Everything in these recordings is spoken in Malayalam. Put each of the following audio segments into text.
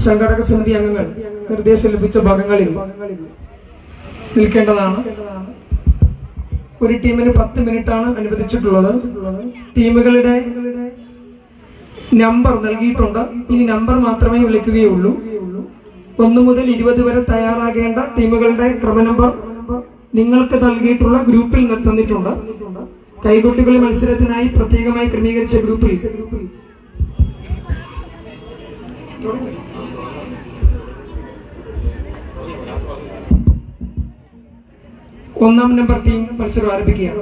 സംഘടക സമിതി അംഗങ്ങൾ നിർദ്ദേശം ലഭിച്ച ഭാഗങ്ങളിൽ നിൽക്കേണ്ടതാണ്. ഒരു ടീമിന് 10 മിനിറ്റാണ് അനുവദിച്ചിട്ടുള്ളത്. ടീമുകളുടെ നമ്പർ നൽകിയിട്ടുണ്ട്. ഇനി നമ്പർ മാത്രമേ വിളിക്കുകയുള്ളൂ. 1 മുതൽ 20 വരെ തയ്യാറാകേണ്ട ടീമുകളുടെ ക്രമ നമ്പർ നിങ്ങൾക്ക് നൽകിയിട്ടുള്ള ഗ്രൂപ്പിൽ തന്നിട്ടുണ്ട്. കൈകൊട്ടികളി മത്സരത്തിനായി പ്രത്യേകമായി ക്രമീകരിച്ച ഗ്രൂപ്പിൽ ഒന്നാം നമ്പർ ടീം മത്സരം ആരംഭിക്കുകയാണ്.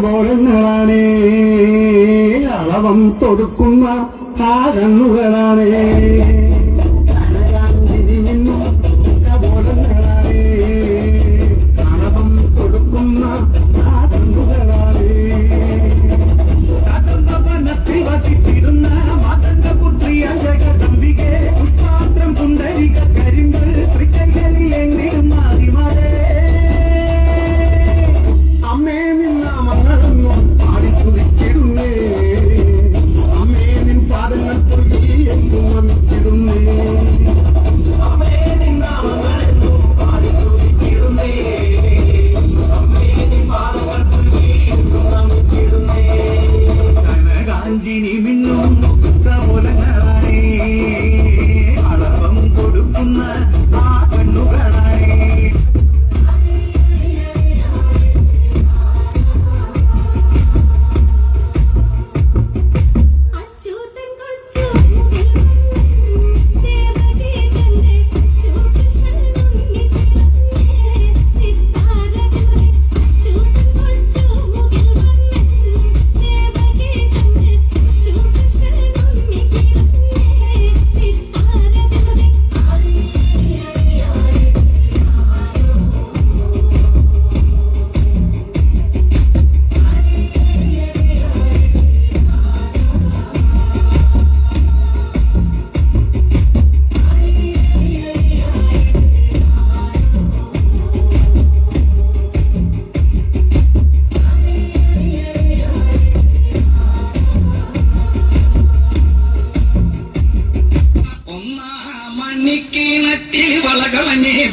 ബോളങ്ങളാണ്, അളവം തൊടുക്കുന്ന സാധനങ്ങളാണ്. കനകാഞ്ചിരി നിന്നും ബോളങ്ങളാണ്, അളവം തൊടുക്കുന്ന സാധനങ്ങളാണ്. വനത്തിൽ വസിച്ചിരുന്ന മാതംഗ പുത്രിയ ജഗദംബികെ പുഷ്പാത്രം പുണ്ടരിക കരിമ്പ് തൃക്കൈകളിൽ എങ്കിലും ആദിമാരെ അമ്മേ നിന്ന മങ്ങളൊന്നും പാടിക്കുതിച്ചിടുന്നു.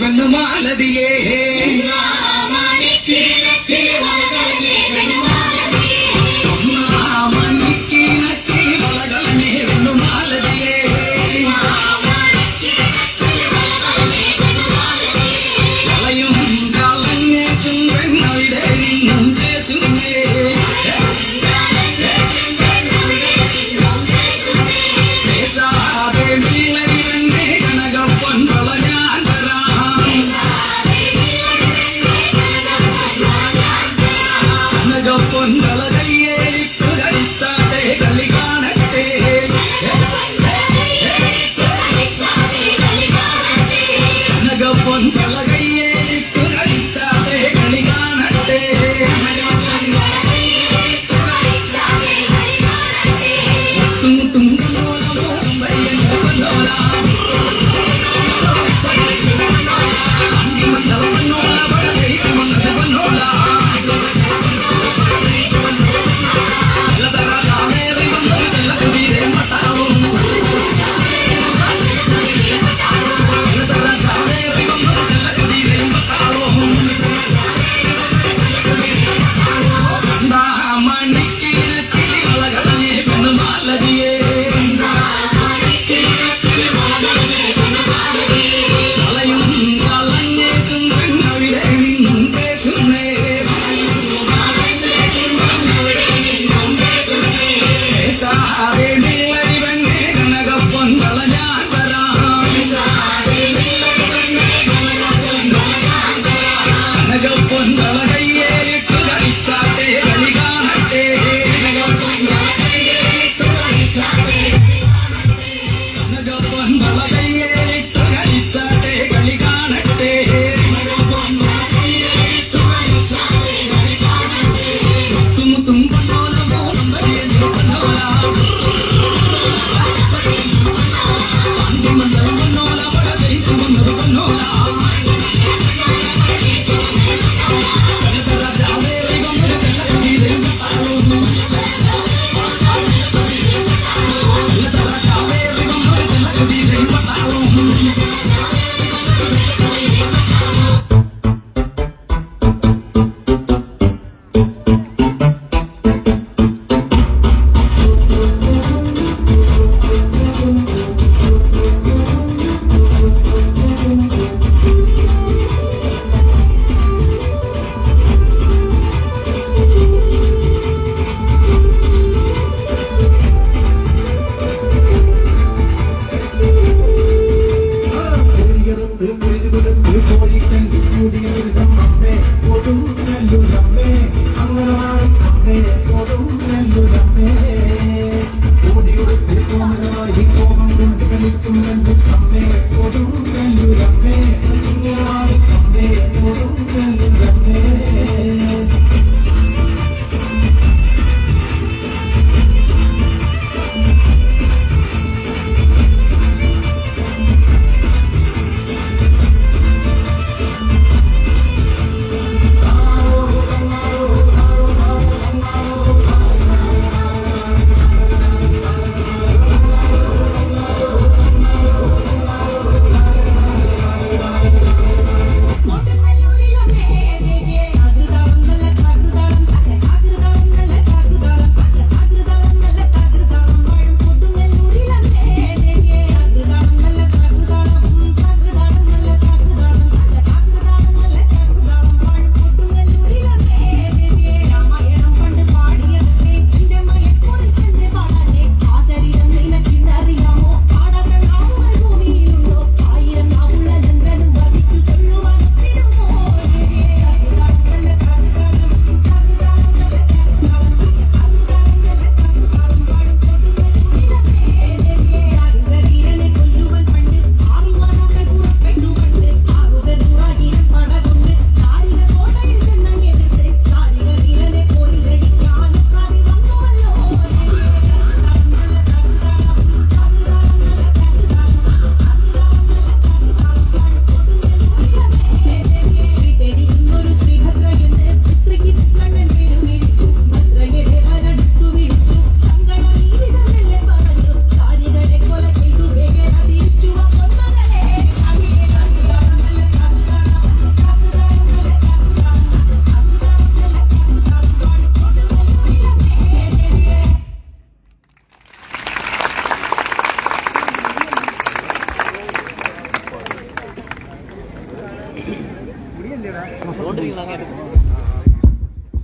പെണ്ണുമാലതിയേ Tumu tumu panola, panola, panola.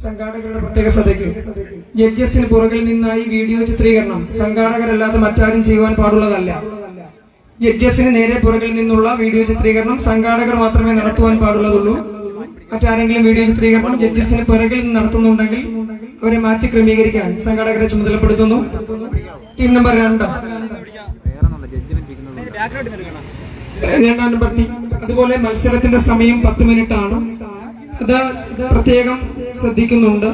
സംഘാടകരുടെ പ്രത്യേക ശ്രദ്ധയ്ക്ക്. ജഡ്ജസിന് പുറകിൽ നിന്നായി വീഡിയോ ചിത്രീകരണം സംഘാടകരല്ലാതെ മറ്റാരും ചെയ്യുവാൻ പാടുള്ളതല്ല. ജഡ്ജസിന് നേരെ പുറകിൽ നിന്നുള്ള വീഡിയോ ചിത്രീകരണം സംഘാടകർ മാത്രമേ നടത്തുവാൻ പാടുള്ളതുള്ളൂ. മറ്റാരെങ്കിലും വീഡിയോ ചിത്രീകരണം ജഡ്ജസിന് പിറകിൽ നിന്ന് നടത്തുന്നുണ്ടെങ്കിൽ അവരെ മാറ്റി ക്രമീകരിക്കാൻ സംഘാടകരെ ചുമതലപ്പെടുത്തുന്നു. ടീം നമ്പർ 2 രണ്ടാം നമ്പർ ടീം. അതുപോലെ മത്സരത്തിന്റെ സമയം 10 മിനിറ്റ് ആണ്. അത് പ്രത്യേകം ശ്രദ്ധിക്കുന്നുണ്ട്.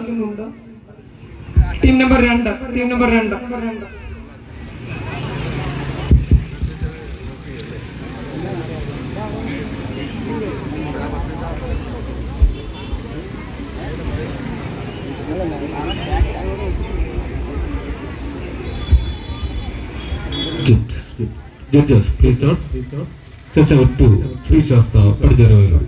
Team number 2 Judges, please note. Just number 2, Sri Shasta, Padjaravelu.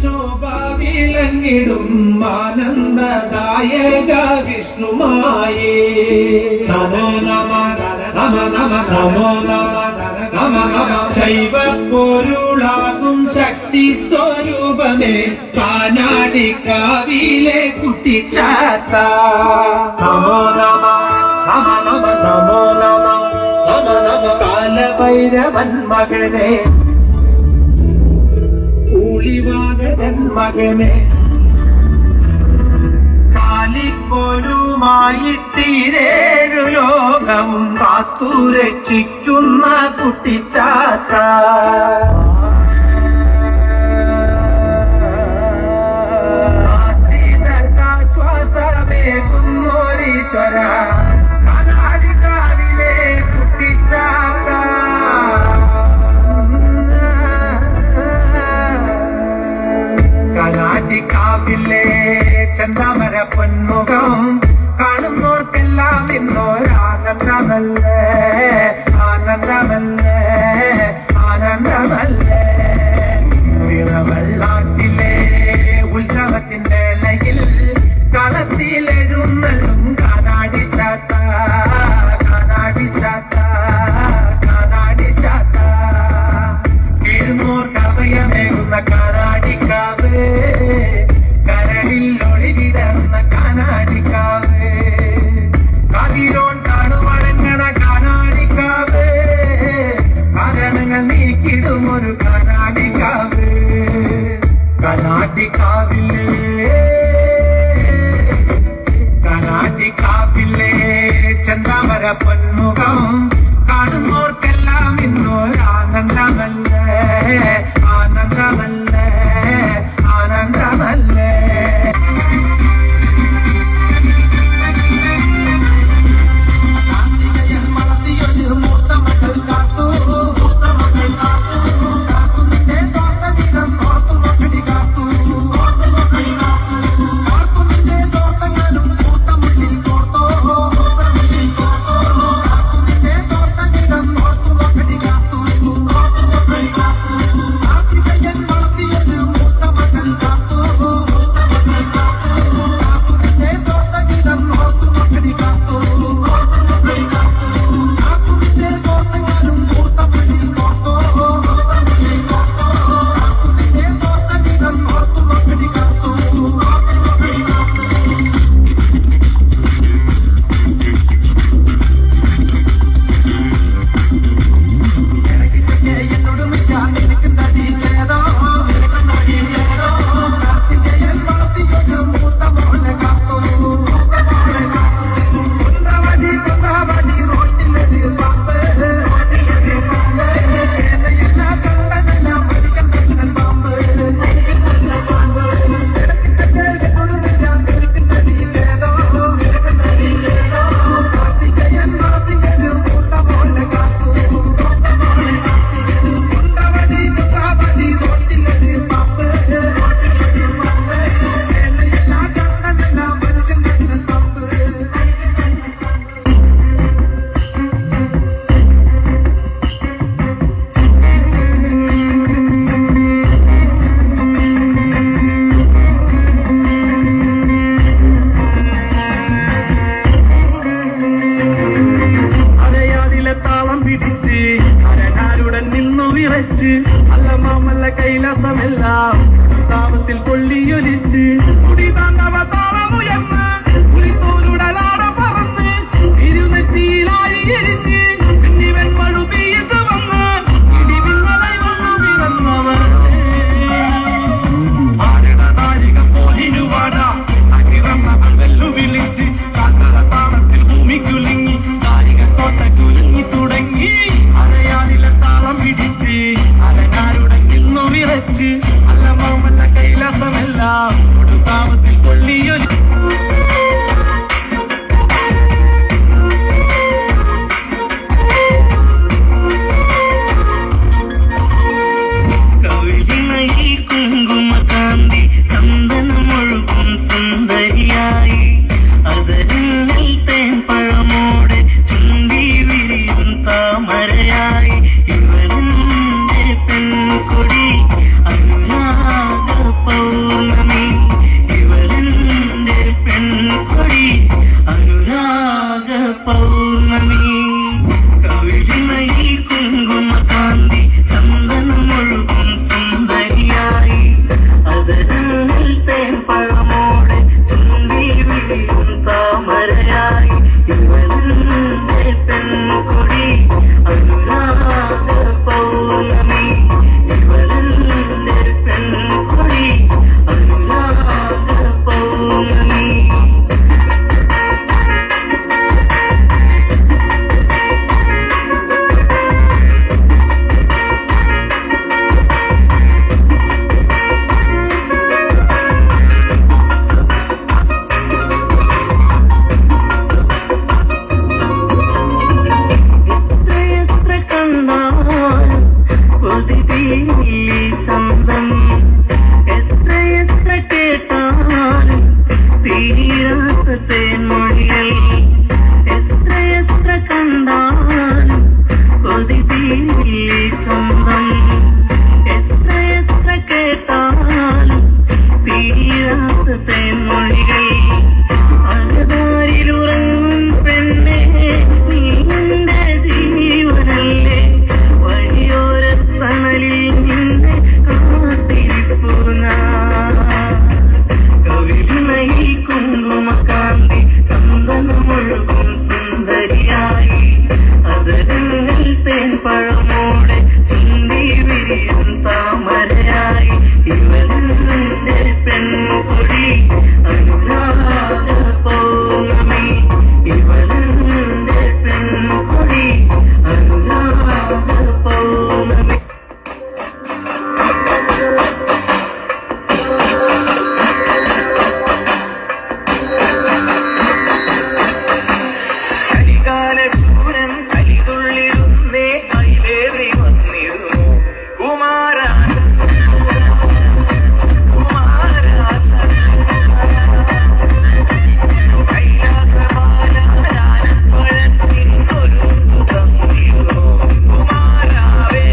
ശോഭാവിളങ്ങിടും ആനന്ദദായക വിഷ്ണുമായേ നമോ നമ നമ നമ നമോ നമ നമ നമ ശൈവ പൊരുളാകും ശക്തി സ്വരൂപമേ കാനാടിക്കാവിലെ കുട്ടിച്ചാത്ത നമോ നമ നമ നമ നമോ നമ നമ നമ കാലഭൈരവൻ മകനെ ൂളിവാകൻ മകനെ കാലിപ്പോരുമായിട്ടീരേഴു ലോകവും കാത്തുരക്ഷിക്കുന്ന കുട്ടിച്ചാത്ത ശ്വാസമേകുന്നോരീശ്വര കനാടിക്കാവിലെ കുട്ടിച്ചാത്ത കനാടിക്കാവിലെ ചന്ദമര പൊന്മുഖം കാണുന്നോർക്കെല്ലാം ഇന്നോരാനന്ദമല്ലേ ആനന്ദമല്ലേ ആനന്ദമല്ലേ വെള്ളാട്ടിലെ ഉത്സവത്തിന്റെ ലയിൽ കളത്തിലെഴുന്നള്ളും കാനാടി ചാത്ത കാനാടി ചാത്ത കാനാടി ചാത്ത എഴുന്നൂർക്ക് അഭയമേകുന്ന കാനാടിക്കാവ് കരളിൽ ഒളിവിടർന്ന കാനാടിക്കാവ് കതിരോൺ കാണുവഴങ്ങണ കാനാടിക്കാവ് കാരണങ്ങൾ നീക്കിടും ഒരു കാനാടിക്കാവ് കനാടിക്കാവില്ലേ കനാടിക്കാവില്ലേ ചന്ദമര പൊന്മുഖം കാണുന്നോർക്കെല്ലാം ഇന്നോരാനന്ദമല്ലേ ആനന്ദമല്ലേ ആനന്ദമല്ലേ പൗർണമി കവിളിമയിൽ കുങ്കുമകാന്തി ചന്ദനമൊഴുകും സുന്ദരിയായി അതരങ്ങളിൽ തേൻപഴമോടെ ചുണ്ടിൽ വിരിയും താമരയായി ഇവളെന്റെ പെൺകൊടി അനുരാഗ പൗർണമി ഇവളെന്റെ പെൺകൊടി അനുരാഗ പൗർണമി ചന്തം എത്ര കേട്ടാലും തീരാത്ത തേൻമൊഴികൾ എത്ര കണ്ടാലും കൊതി തീരില്ലേ ചന്തം എത്ര കേട്ടാലും തീരാത്ത തേൻമൊഴികൾ അകതാരിലുറങ്ങും പെണ്ണെ നീ എന്റെ ജീവനല്ലേ വഴിയോരത്തണലിൽ നിന്നെ കാത്തിരിപ്പു കവിളിമയിൽ കുങ്കുമകാന്തി ചന്ദനമൊഴുകും സുന്ദരിയായി അതരങ്ങൾ തേൻപഴമോടെ ചുണ്ടി വിരിയും താമരയായി ഇവളെന്റെ പെൺകൊടി അനുരാഗ പൗർണമി ഇവളെന്റെ പെൺകൊടി അനുരാഗ പൗർണമി കലികാലശൂരൻ കലിതുള്ളിടുന്നേ കൈലേറി വന്നിരുന്നു കുമാരാൻ കൈലാസമാലഴത്തിനൊരു തന്നിരുന്നു കുമാരാവേ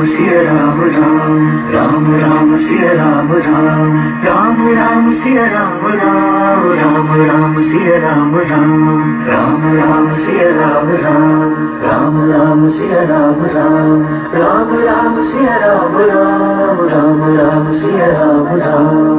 सिया राम राम राम राम सिया राम राम राम राम सिया राम राम राम राम सिया राम राम राम राम सिया राम राम राम राम सिया राम राम राम राम सिया राम राम राम राम सिया राम राम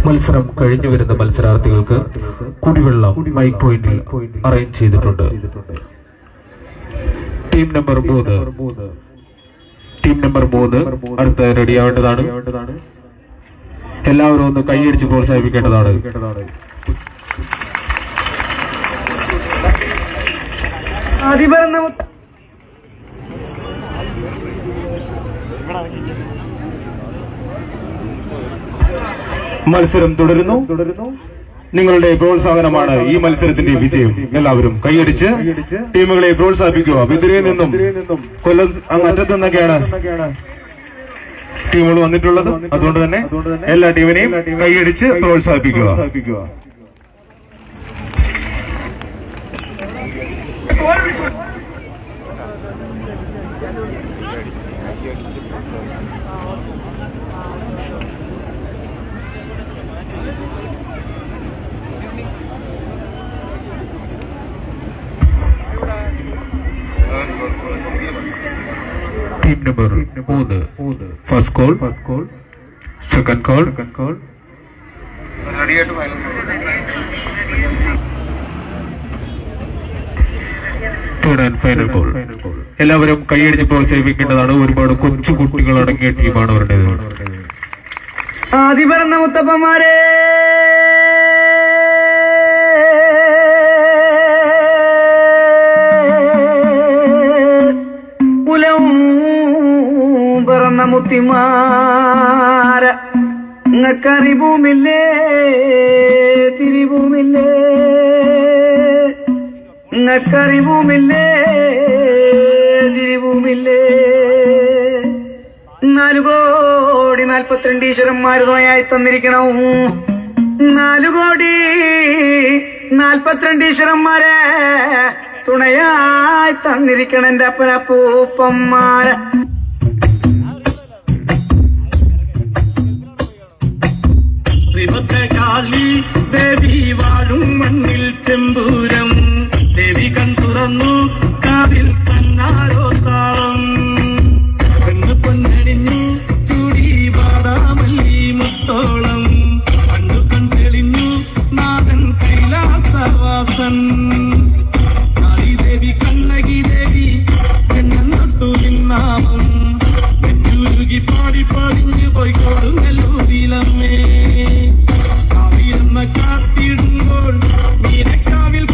മത്സരം കഴിഞ്ഞു വരുന്ന മത്സരാർത്ഥികൾക്ക് കുടിവെള്ളം മൈക്ക് പോയിന്റിൽ അറേഞ്ച് ചെയ്തിട്ടുണ്ട്. ടീം നമ്പർ 3 അടുത്ത റെഡിയാവേണ്ടതാണ്. എല്ലാവരും ഒന്ന് കൈയടിച്ച് പ്രോത്സാഹിപ്പിക്കേണ്ടതാണ്. മത്സരം തുടരുന്നു. നിങ്ങളുടെ പ്രോത്സാഹനമാണ് ഈ മത്സരത്തിന്റെ വിജയം. എല്ലാവരും കൈയടിച്ച് ടീമുകളെ പ്രോത്സാഹിപ്പിക്കുക. ബിദുരയിൽ നിന്നും കൊല്ലം അറ്റത്തു നിന്നൊക്കെയാണ് ടീമുകൾ വന്നിട്ടുള്ളത്. അതുകൊണ്ട് തന്നെ എല്ലാ ടീമിനെയും കൈയടിച്ച് പ്രോത്സാഹിപ്പിക്കുക. Team number 3 first call, second call, third and final call. എല്ലാവരും കൈയടിച്ച് പ്രോത്സാഹിപ്പിക്കേണ്ടതാണ്. ഒരുപാട് കൊച്ചു കുട്ടികൾ അടങ്ങിയ ടീമാണ് അവരുടേത്. ആദിപറന്ന മുത്തപ്പന്മാരെ, പറന്ന മുത്തിമാര, ഇങ്ങക്കറിവുമില്ലേ തിരിവുമില്ലേ, ഇങ്ങക്കറിവുമില്ലേ തിരിവുമില്ലേ. 4,42 ഈശ്വരന്മാര് തുണയായി തന്നിരിക്കണം. 4,42 ഈശ്വരന്മാരെ തുണയായി തന്നിരിക്കണം എന്റെ അപ്പനപ്പൂപ്പന്മാരെ. കാളി ദേവി വാഴും മണ്ണിൽ ചെമ്പൂരം, ദേവി കൺ തുറന്നു കാവിൽ കണ്ണാരോ താളം, പെണ്ണ് പൊന്നണിഞ്ഞു ചൂടി വാടാമല്ലി മുത്തോളം, കണ്ണു കൺ തെളിഞ്ഞു നാഥൻ കൈലാസവാസൻ. കാളിദേവി കണ്ണകി ദേവി ജന്മം തൊട്ടു നിന്നാമം, നെഞ്ചുരുകി പാടി പാടിഞ്ഞു പോയി കൊടുങ്ങല്ലൂരിലമ്മേ. കാത്തിടുമ്പോൾ നീനക്കാവിൽ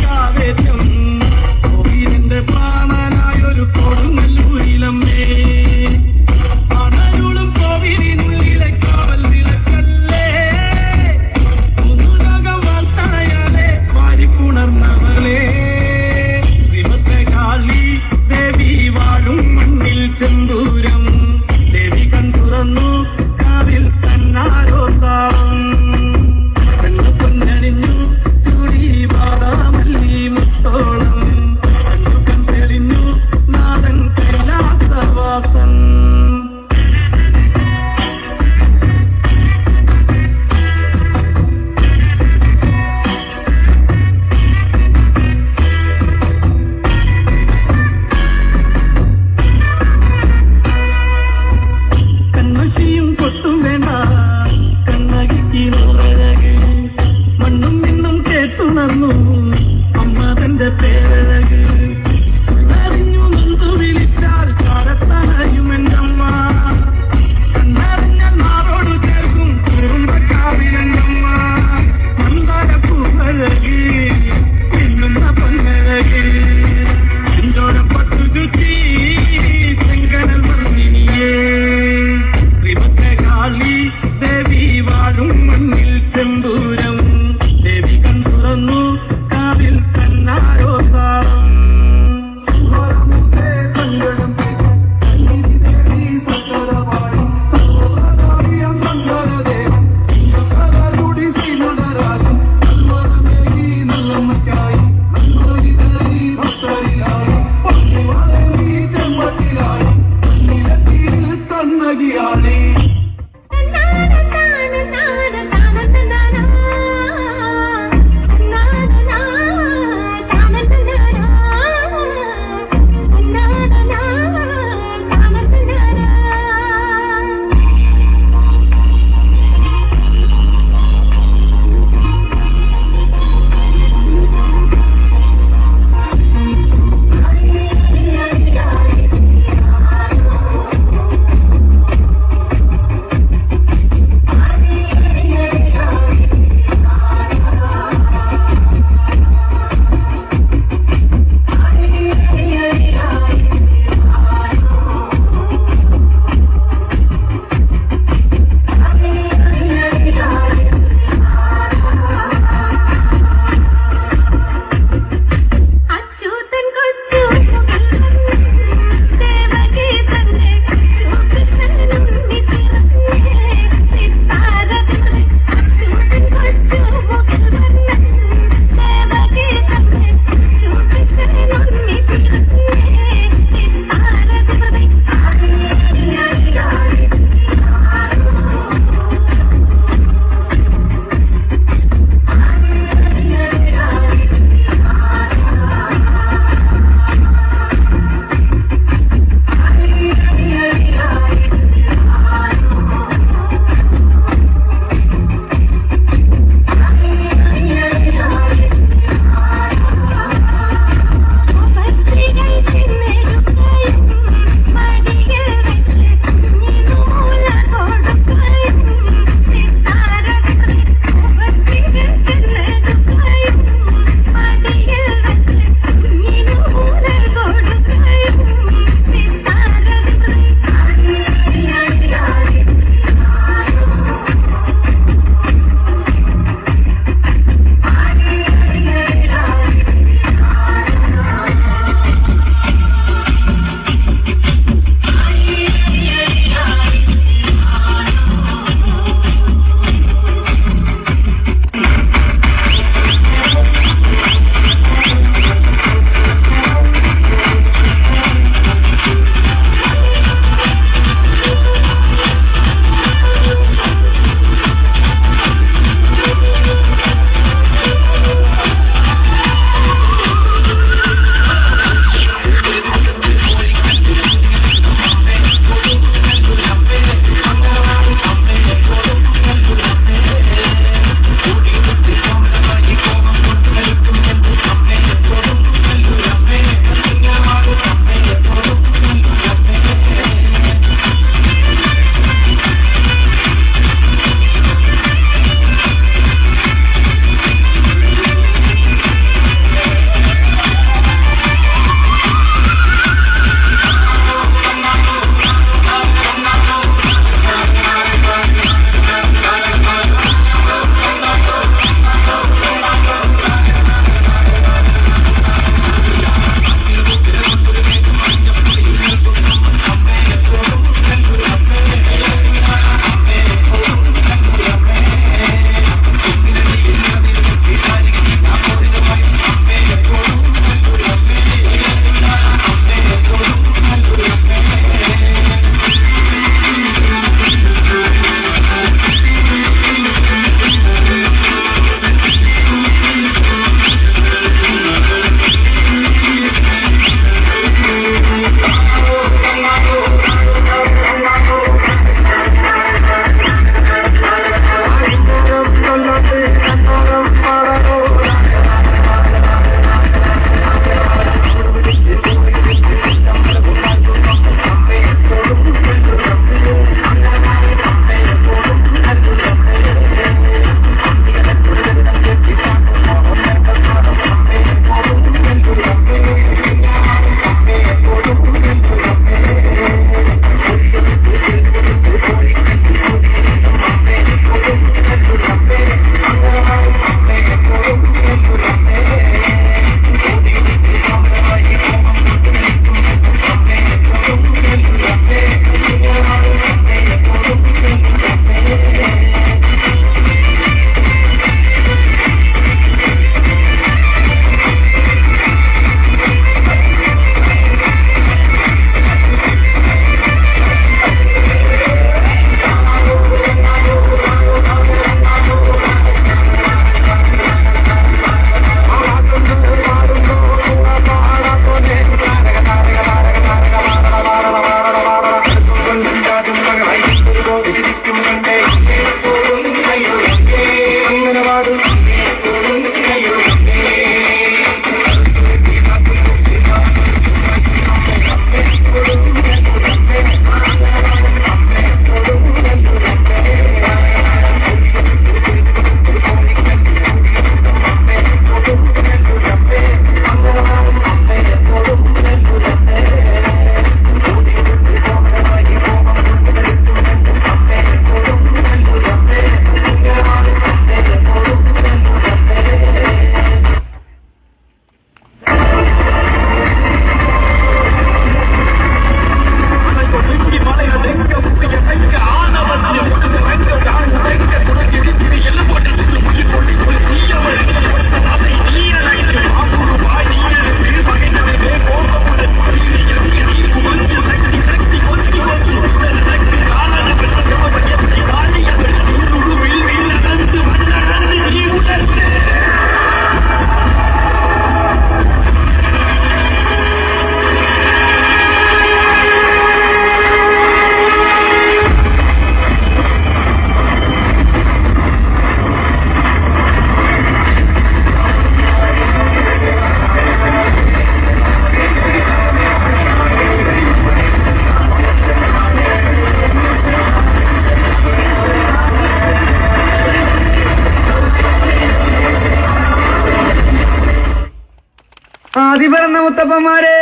ആദി പിറന്ന മുത്തപ്പന്മാരെ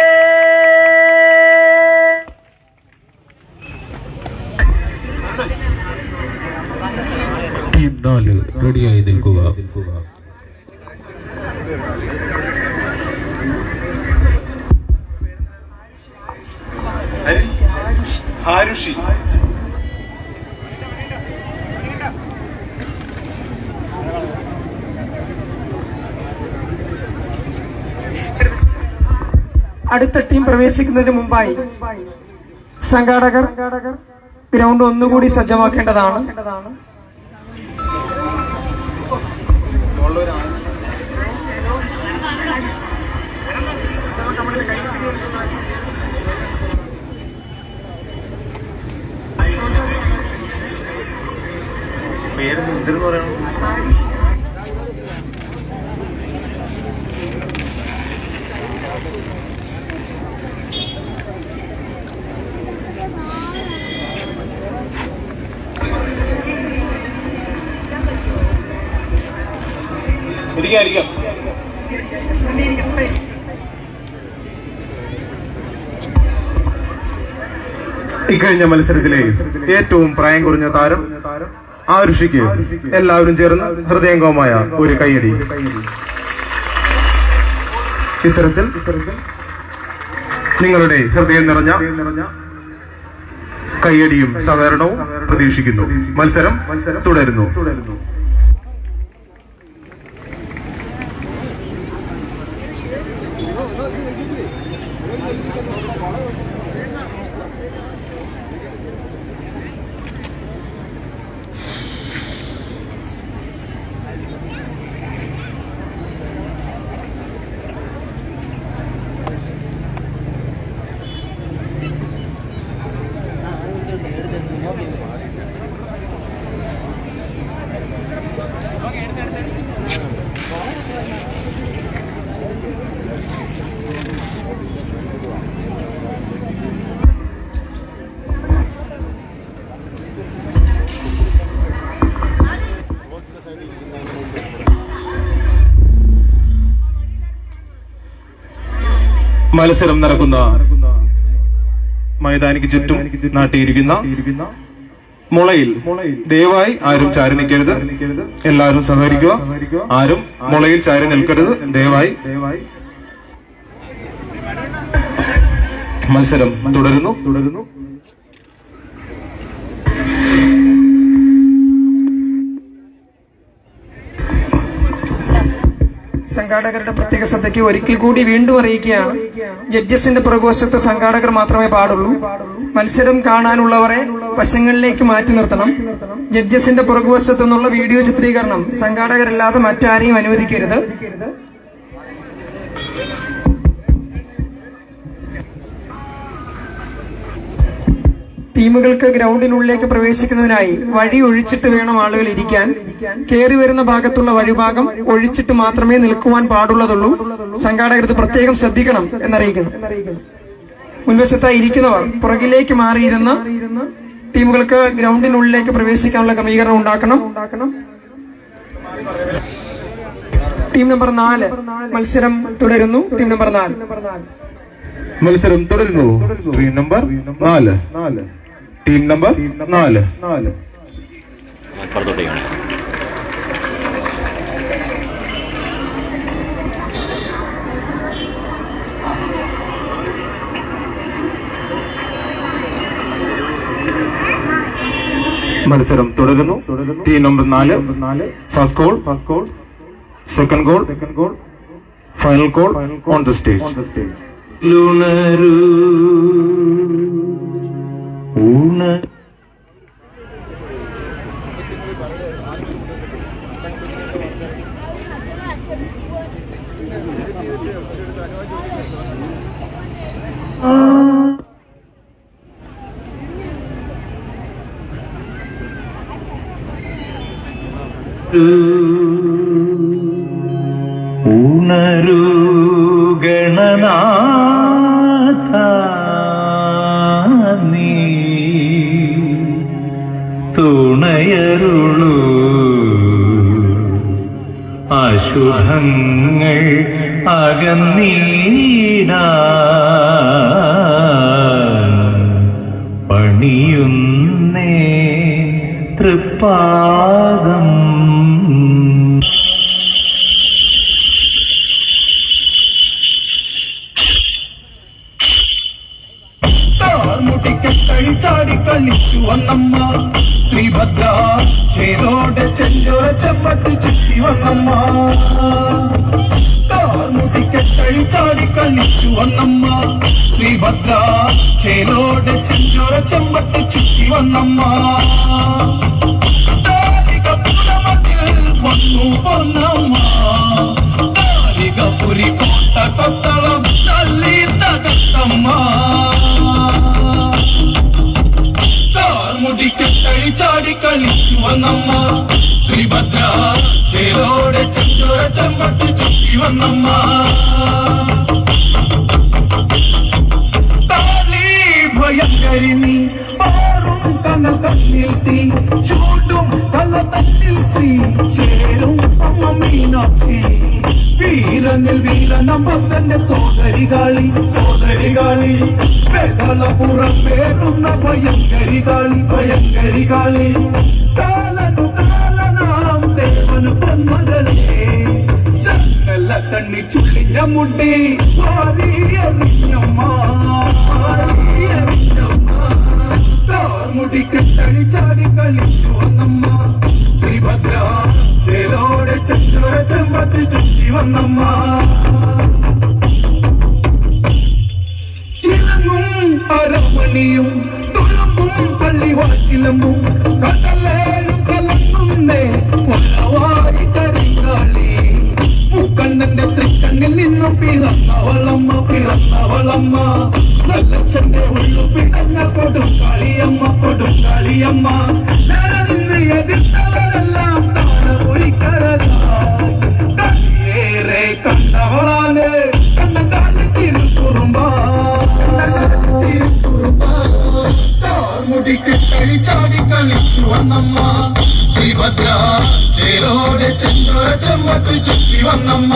ടീം 4 റെഡിയായി നിൽക്കുക. ഹാരുഷി അടുത്ത ടീം പ്രവേശിക്കുന്നതിന് മുമ്പായി സംഘാടകർ ഗ്രൗണ്ട് ഒന്നുകൂടി സജ്ജമാക്കേണ്ടതാണ്. പേര് എന്തെന്ന് പറയണം? ഇരിക്കാം. ഇക്കഴിഞ്ഞ മത്സരത്തിലെ ഏറ്റവും പ്രായം കുറഞ്ഞ താരം ആരുഷിക്ക് എല്ലാവരും ചേർന്ന് ഹൃദയംഗമായ ഒരു കയ്യടി. ഇത്തരത്തിൽ നിങ്ങളുടെ ഹൃദയം നിറഞ്ഞ കയ്യടിയും സഹകരണവും പ്രതീക്ഷിക്കുന്നു. മത്സരം തുടരുന്നു. മത്സരം നടക്കുന്ന മൈതാനിക്ക് ചുറ്റും നാട്ടിയിരിക്കുന്ന മുളയിൽ ദയവായി ആരും ചാരി നിൽക്കരുത്. എല്ലാവരും സഹകരിക്കുക. ആരും മുളയിൽ ചാരി നിൽക്കരുത് ദയവായി. മത്സരം തുടരുന്നു. സംഘാടകരുടെ പ്രത്യേക ശ്രദ്ധയ്ക്ക് ഒരിക്കൽ കൂടി വീണ്ടും അറിയിക്കുകയാണ്, ജഡ്ജസിന്റെ പുറകുവശത്ത് സംഘാടകർ മാത്രമേ പാടുള്ളൂ. മത്സരം കാണാനുള്ളവരെ വശങ്ങളിലേക്ക് മാറ്റി നിർത്തണം. ജഡ്ജസിന്റെ പുറകുവശത്തു നിന്നുള്ള വീഡിയോ ചിത്രീകരണം സംഘാടകരല്ലാതെ മറ്റാരെയും അനുവദിക്കരുത്. ടീമുകൾക്ക് ഗ്രൗണ്ടിനുള്ളിലേക്ക് പ്രവേശിക്കുന്നതിനായി വഴി ഒഴിച്ചിട്ട് വേണം ആളുകൾ ഇരിക്കാൻ. കയറി വരുന്ന ഭാഗത്തുള്ള വഴിഭാഗം ഒഴിച്ചിട്ട് മാത്രമേ നിൽക്കുവാൻ പാടുള്ളതുള്ളൂ. സംഘാടകർ ഇത് പ്രത്യേകം ശ്രദ്ധിക്കണം എന്നറിയിക്കുന്നു. മുൻവശത്തായി ഇരിക്കുന്നവർ പുറകിലേക്ക് മാറിയിരുന്ന ടീമുകൾക്ക് ഗ്രൗണ്ടിനുള്ളിലേക്ക് പ്രവേശിക്കാനുള്ള ക്രമീകരണം ഉണ്ടാക്കണം. ടീം നമ്പർ 4 മത്സരം തുടരുന്നു. ടീം നമ്പർ 4 മത്സരം തുടരുന്നു. ടീം നമ്പർ 4 ടീം നമ്പർ 4 മത്സരം തുടരുന്നു. Team number 4 first goal, second goal, final goal on the stage. ലുണരു ഊണ ഉണരു ഗണനാഥ നീ തുണയരുളൂ അശുഭങ്ങൾ അക പണിയുന്നേ തൃപ്പാദം. മുടിക്കെട്ടഴിച്ചാടി കളിച്ചു വന്നമ്മ ശ്രീഭദ്ര ചേരോടെ ചെഞ്ചോര ചെമ്പട്ട് ചുറ്റി വന്നമ്മ. മുടിക്കെട്ടഴിച്ചാടി കളിച്ചു വന്നമ്മ ശ്രീഭദ്ര ചേരോടെ ചെഞ്ചോര ചെമ്പട്ട് ചുറ്റി വന്നമ്മ. വന്നു പൊന്നമ്മ താരികപുരി കോട്ട കൊത്തളം തല്ലി തകത്തമ്മ. മുടിക്കെട്ടഴിച്ചാടി കളിച്ചു വന്നമ്മ ശ്രീഭദ്ര ചേരോടെ ചെഞ്ചോര ചെമ്പട്ട് ചുറ്റി വന്നമ്മ. താലി ഭയങ്കരി നീ പാറും കനൽ കണ്ണിൽ തീ ചൂടും കല തന്നിൽ ശ്രീ ചേരും അമ്മ മീനാക്ഷി. വീരനിൽ വീരനമ്പത്തന്റെ സോദരികാളി സോദരികാളി വേദളപുറം പേറുന്ന ഭയങ്കരികാളി ഭയങ്കരികാളി. കാലനു കാലനാം ദേവന് പൊന്മകളെ ചങ്ങല കണ്ണി ചുള്ളിഞ്ഞ മുടി മാറിയറിഞ്ഞമ്മ മാറിയറിഞ്ഞമ്മ. മുടിക്കെട്ടഴിച്ചാടി കളിച്ചു വന്നമ്മ ശ്രീഭദ്ര ചേലോടെ ചന്ദ്ര ചെമ്പത്തി ചുറ്റി വന്നമ്മ. കിളങ്ങും അരമണിയും തുളമ്പും പള്ളിവാറ്റിലമ്പും കടലേഴും കലങ്ങുന്നേ കൊലവായി കരിങ്കാളി. മൂക്കണ്ണന്റെ തൃക്കണ്ണിൽ നിന്നും പിറന്നവളമ്മ പിറന്നവളമ്മ. നല്ലച്ഛന്റെ ഉള്ളു പിടഞ്ഞ കൊടുങ്കാളിയമ്മ കൊടുങ്കാളിയമ്മ. നിന്ന് എതിർത്തവരെല്ലാം താഴെ കണ്ടവളാണ് കണ്ണ കാലി തിരുക്കുറുമ്പ. മുടിക്കെട്ടഴിച്ചാടി കളിച്ചു വന്നമ്മ ശ്രീഭദ്ര ചേരോടെ ചെഞ്ചോര ചെമ്പട്ട് ചുറ്റി വന്നമ്മ.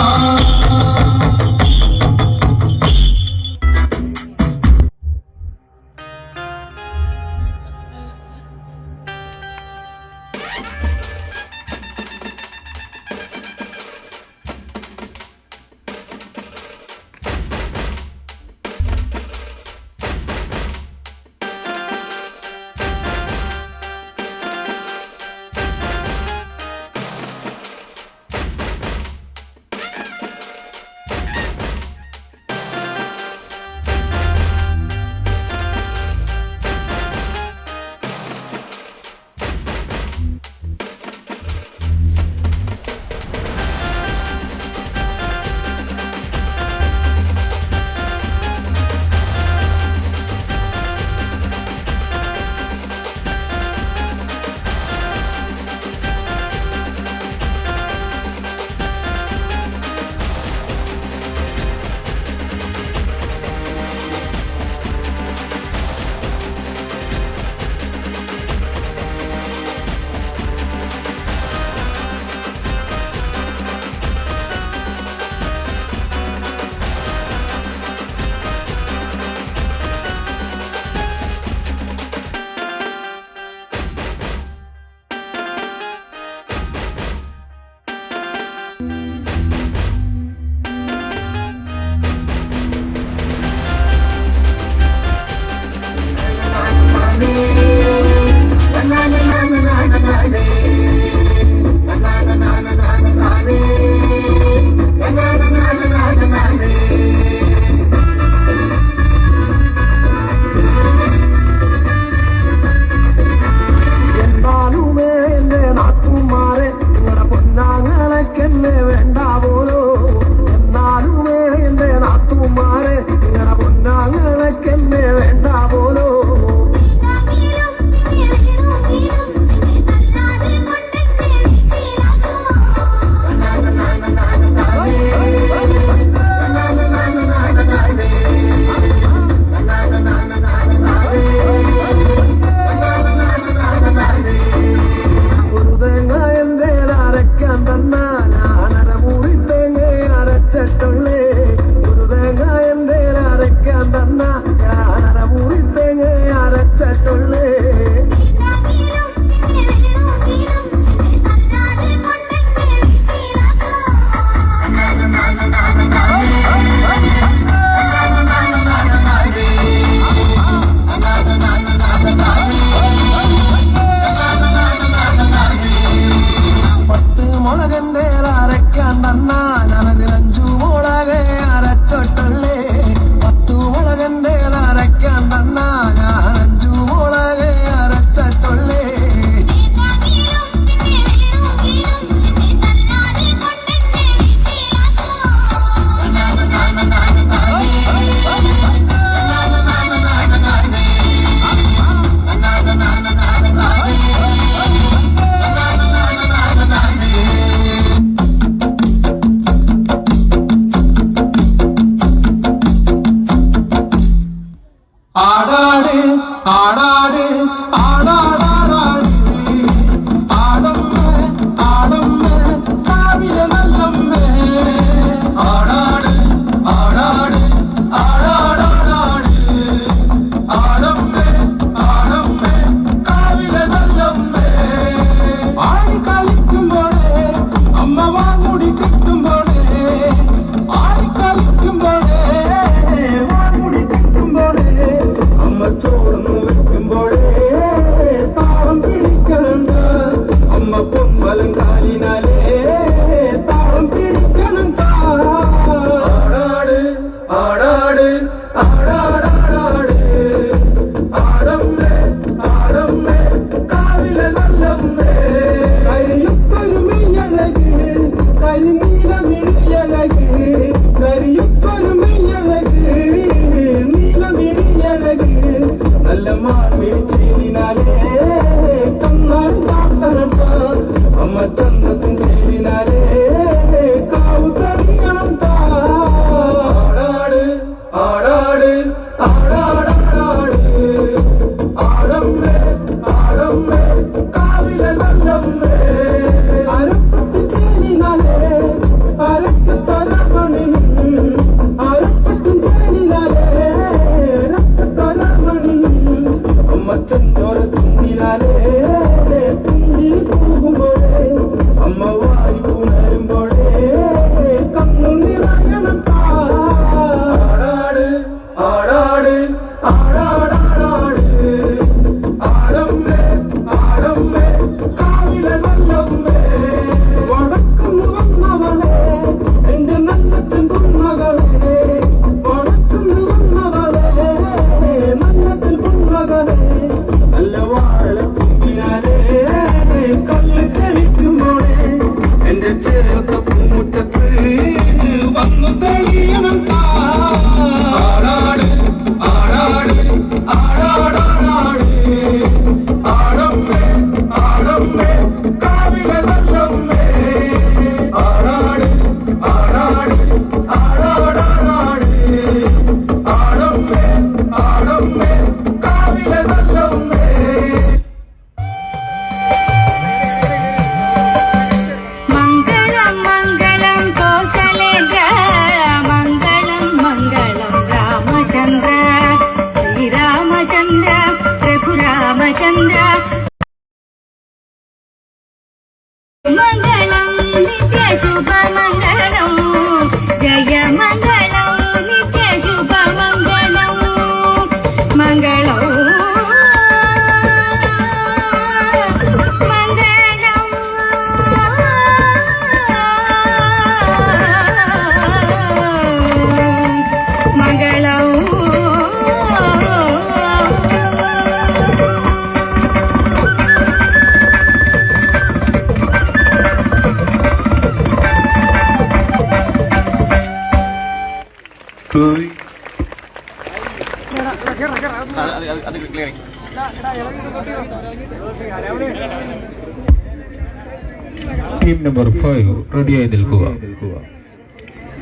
ടീം നമ്പർ 5 റെഡിയായി നിൽക്കുക.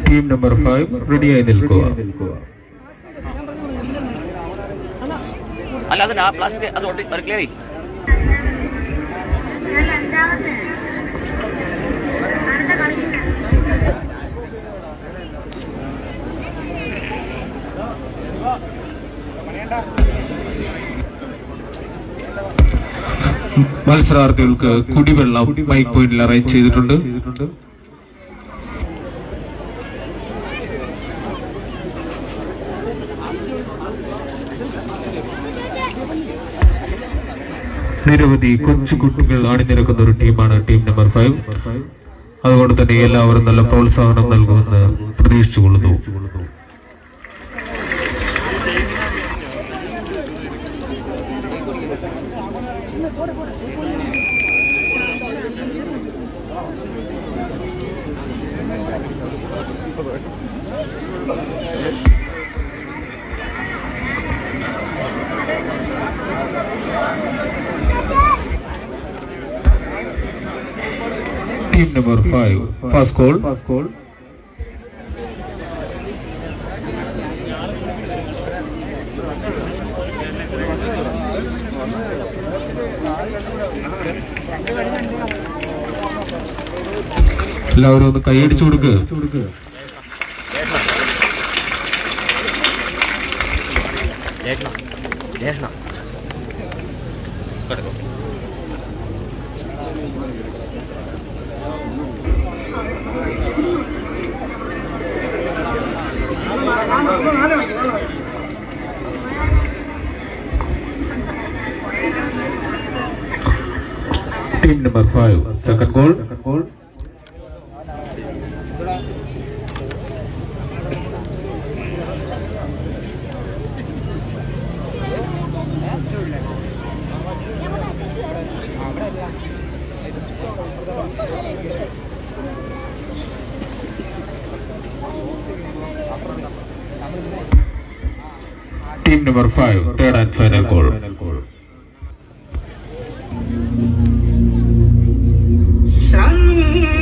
ടീം നമ്പർ 5 റെഡിയായി നിൽക്കുക. അല്ല അതിന് ആ പ്ലാസ്റ്റിക് അത് ക്ലിയർ ചെയ്യും. മത്സരാർത്ഥികൾക്ക് കുടിവെള്ളം മൈക്ക് പോയിന്റിൽ അറേഞ്ച് ചെയ്തിട്ടുണ്ട്. നിരവധി കൊച്ചുകുട്ടികൾ അണിനിരക്കുന്ന ഒരു ടീമാണ് ടീം നമ്പർ 5. അതുകൊണ്ട് തന്നെ എല്ലാവരും നല്ല പ്രോത്സാഹനം നൽകുമെന്ന് പ്രതീക്ഷിച്ചുകൊള്ളുന്നു. Team number 5, first goal. എല്ലാവരും ഒന്ന് കൈയടിച്ചു കൊടുക്കുക. Team number 5, second goal. Team number 5, third and final goal.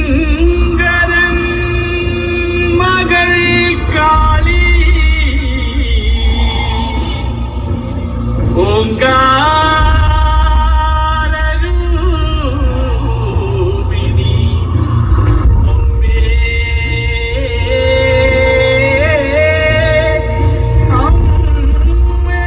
Sankaran മകൾ കാളി ഓങ്കാരൂപിണി അമ്മേ അമ്മേ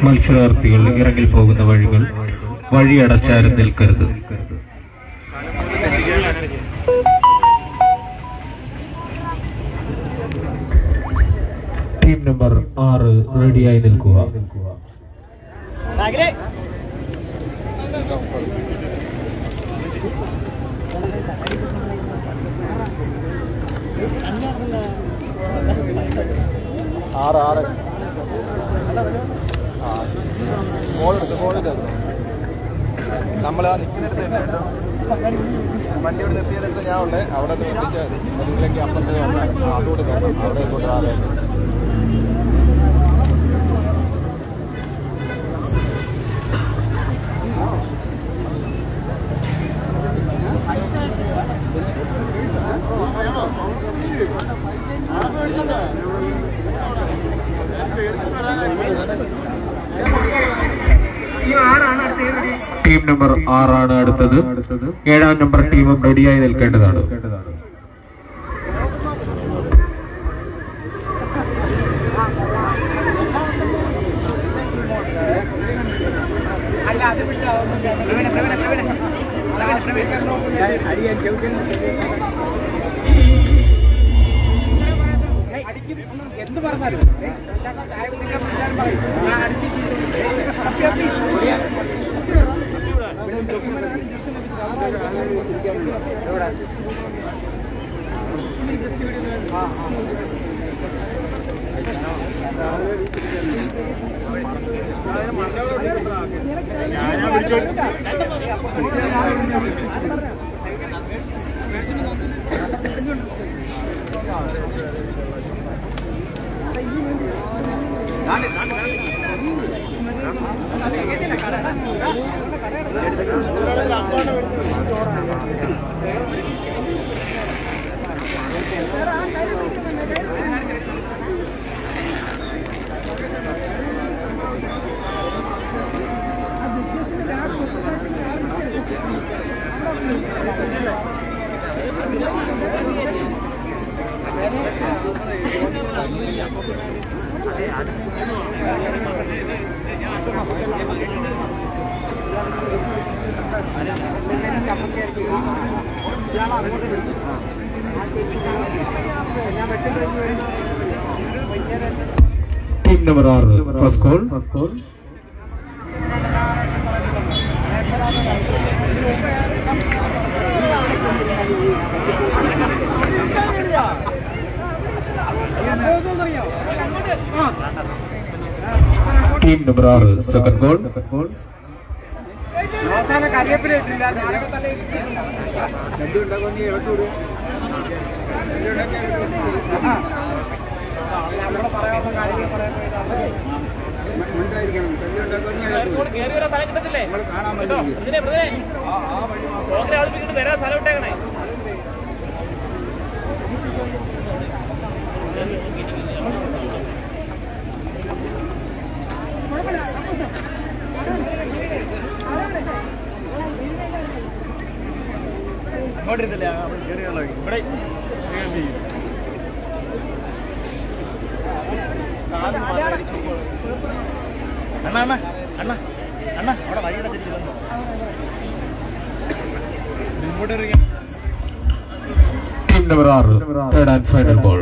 മത്സരാർത്ഥികൾ ഇറങ്ങിപ്പോകുന്ന വഴികൾ വഴിയടച്ചാരും നിൽക്കരുത്. ടീം നമ്പർ 6 റെഡിയായി നിൽക്കുക. നമ്മൾ ആ നിൽക്കുന്നിടത്ത് തന്നെ കേട്ടോ, വണ്ടി ഇവിടെ നിർത്തിയതെടുത്ത് ഞാൻ ഉള്ളേ, അവിടെ നിന്ന് എത്തിച്ചാൽ മതി. അതിലേക്ക് അപ്പുറത്തെ അതോട് കയറണം, അവിടെ ഇങ്ങോട്ട് ആവേണ്ട. ടീം നമ്പർ 6 ആണ് അടുത്തത്. 7ാം നമ്പർ ടീമും റെഡിയായി നിൽക്കേണ്ടതാണ്. എന്ത് പറഞ്ഞാലും team number 6 first call. Team number 6 second call. അവസാനം കരിയപ്പില ഇട്ടില്ല, രണ്ടുണ്ടാക്കും നീ ഇളക്കൂട് നമ്മളോട് പറയാവുന്ന കാര്യങ്ങൾ പറയാൻ ഉണ്ടായിരിക്കണം. കല്ലുണ്ടാക്കാൻ നമ്മൾ കാണാൻ വരാൻ സ്ഥലം ഇട്ടേക്കണേ. അങ്ങോട്ടിരുന്നില്ല, കയറിയുള്ള ഇവിടെ അണ്ണ അണ്ണ അണ്ണ അണ്ണ അവിടെ വഴിയുടെ തിരിച്ചു team number 6 third and final ball.